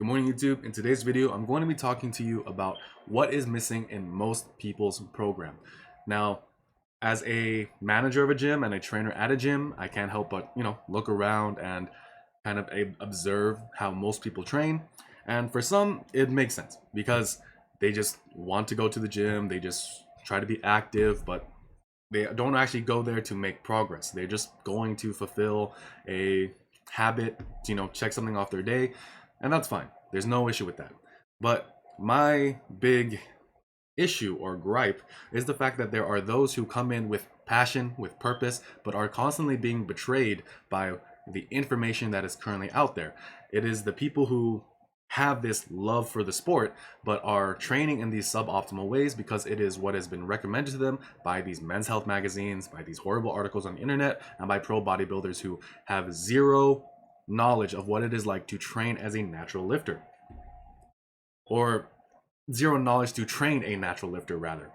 Good morning, YouTube. In today's video, I'm going to be talking to you about what is missing in most people's program. Now, as a manager of a gym and a trainer at a gym, I can't help but, look around and kind of observe how most people train. And for some, it makes sense because they just want to go to the gym, they just try to be active, but they don't actually go there to make progress. They're just going to fulfill a habit, check something off their day, and that's fine. There's no issue with that. But my big issue or gripe is the fact that there are those who come in with passion, with purpose, but are constantly being betrayed by the information that is currently out there. It is the people who have this love for the sport but are training in these suboptimal ways because it is what has been recommended to them by these men's health magazines, by these horrible articles on the internet, and by pro bodybuilders who have zero knowledge of what it is like to train as a natural lifter, or zero knowledge to train a natural lifter rather.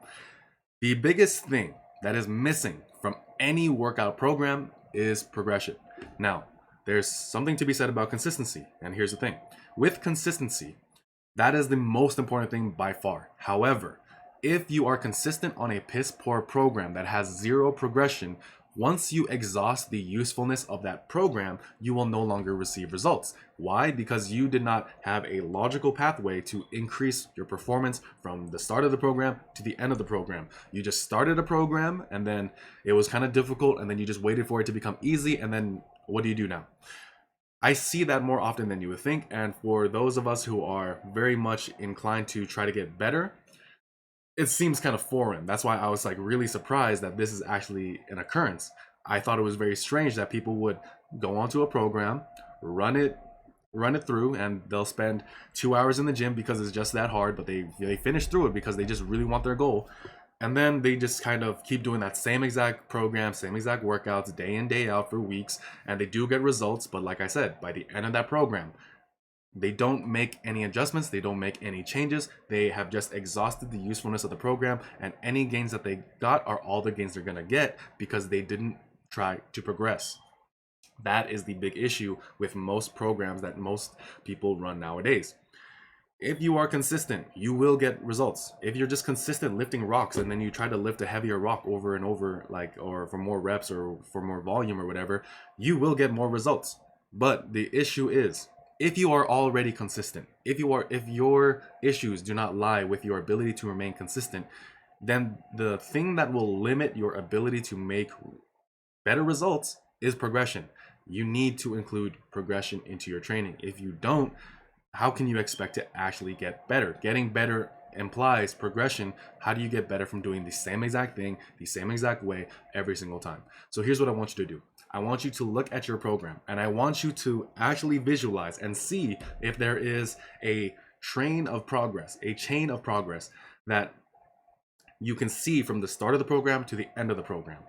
The biggest thing that is missing from any workout program is progression. Now, there's something to be said about consistency, and here's the thing. With consistency, that is the most important thing by far. However, if you are consistent on a piss poor program that has zero progression, once you exhaust the usefulness of that program, you will no longer receive results. Why? Because you did not have a logical pathway to increase your performance from the start of the program to the end of the program. You just started a program and then it was kind of difficult, and then you just waited for it to become easy, and then what do you do now? I see that more often than you would think, and for those of us who are very much inclined to try to get better, it seems kind of foreign. That's why I was like really surprised that this is actually an occurrence. I thought it was very strange that people would go onto a program, run it through, and they'll spend 2 hours in the gym because it's just that hard, but they finish through it because they just really want their goal. And then they just kind of keep doing that same exact program, same exact workouts day in, day out for weeks. And they do get results. But like I said, by the end of that program, they don't make any adjustments. They don't make any changes. They have just exhausted the usefulness of the program. And any gains that they got are all the gains they're going to get because they didn't try to progress. That is the big issue with most programs that most people run nowadays. If you are consistent, you will get results. If you're just consistent lifting rocks and then you try to lift a heavier rock over and over, like, or for more reps or for more volume or whatever, you will get more results. But the issue is, if you are already consistent, if your issues do not lie with your ability to remain consistent, then the thing that will limit your ability to make better results is progression. You need to include progression into your training. If you don't, how can you expect to actually get better? Getting better implies progression. How do you get better from doing the same exact thing, the same exact way every single time? So here's what I want you to do. I want you to look at your program, and I want you to actually visualize and see if there is a chain of progress that you can see from the start of the program to the end of the program.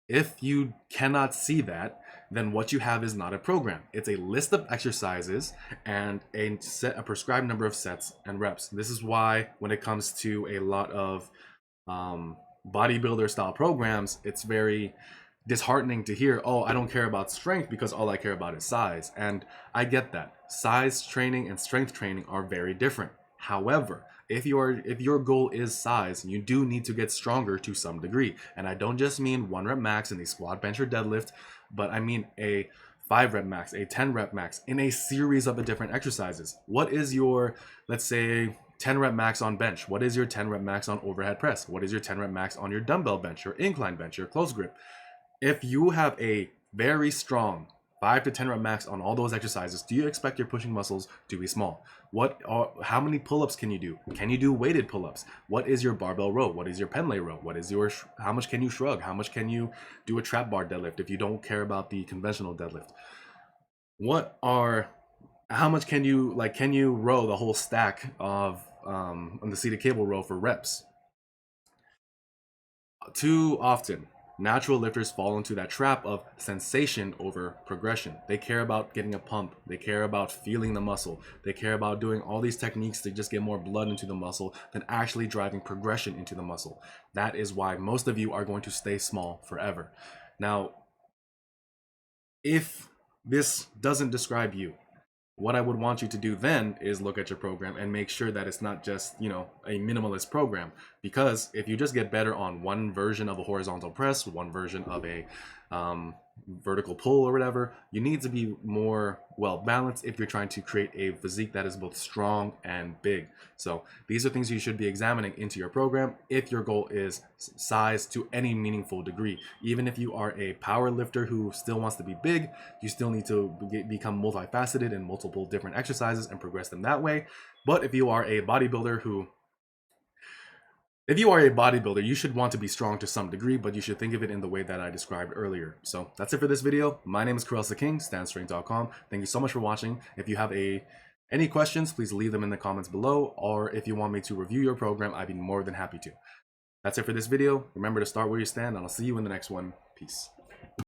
If you cannot see that, then what you have is not a program. It's a list of exercises and a prescribed number of sets and reps. This is why when it comes to a lot of bodybuilder style programs, it's very disheartening to hear, oh, I don't care about strength because all I care about is size. And I get that. Size training and strength training are very different. However, if your goal is size, you do need to get stronger to some degree. And I don't just mean 1 rep max in the squat, bench, or deadlift, but I mean a 5 rep max, a 10 rep max in a series of different exercises. What is your, let's say, 10 rep max on bench? What is your 10 rep max on overhead press? What is your 10 rep max on your dumbbell bench, your incline bench, your close grip? If you have a very strong 5 to 10 rep max on all those exercises, do you expect your pushing muscles to be small? How many pull-ups can you do? Can you do weighted pull-ups? What is your barbell row? What is your Pendlay row? How much can you shrug? How much can you do a trap bar deadlift if you don't care about the conventional deadlift? How much can you row the whole stack of on the seated cable row for reps? Too often, natural lifters fall into that trap of sensation over progression. They care about getting a pump. They care about feeling the muscle. They care about doing all these techniques to just get more blood into the muscle than actually driving progression into the muscle. That is why most of you are going to stay small forever. Now, if this doesn't describe you, what I would want you to do then is look at your program and make sure that it's not just, a minimalist program. Because if you just get better on one version of a horizontal press, one version of a vertical pull or whatever, you need to be more well balanced if you're trying to create a physique that is both strong and big. So these are things you should be examining into your program if your goal is size to any meaningful degree. Even if you are a power lifter who still wants to be big, you still need to become multifaceted in multiple different exercises and progress them that way. But if you are a bodybuilder you should want to be strong to some degree, but you should think of it in the way that I described earlier. So that's it for this video. My name is Karel King, standstrength.com. Thank you so much for watching. If you have any questions, please leave them in the comments below, or if you want me to review your program, I'd be more than happy to. That's it for this video. Remember to start where you stand, and I'll see you in the next one. Peace.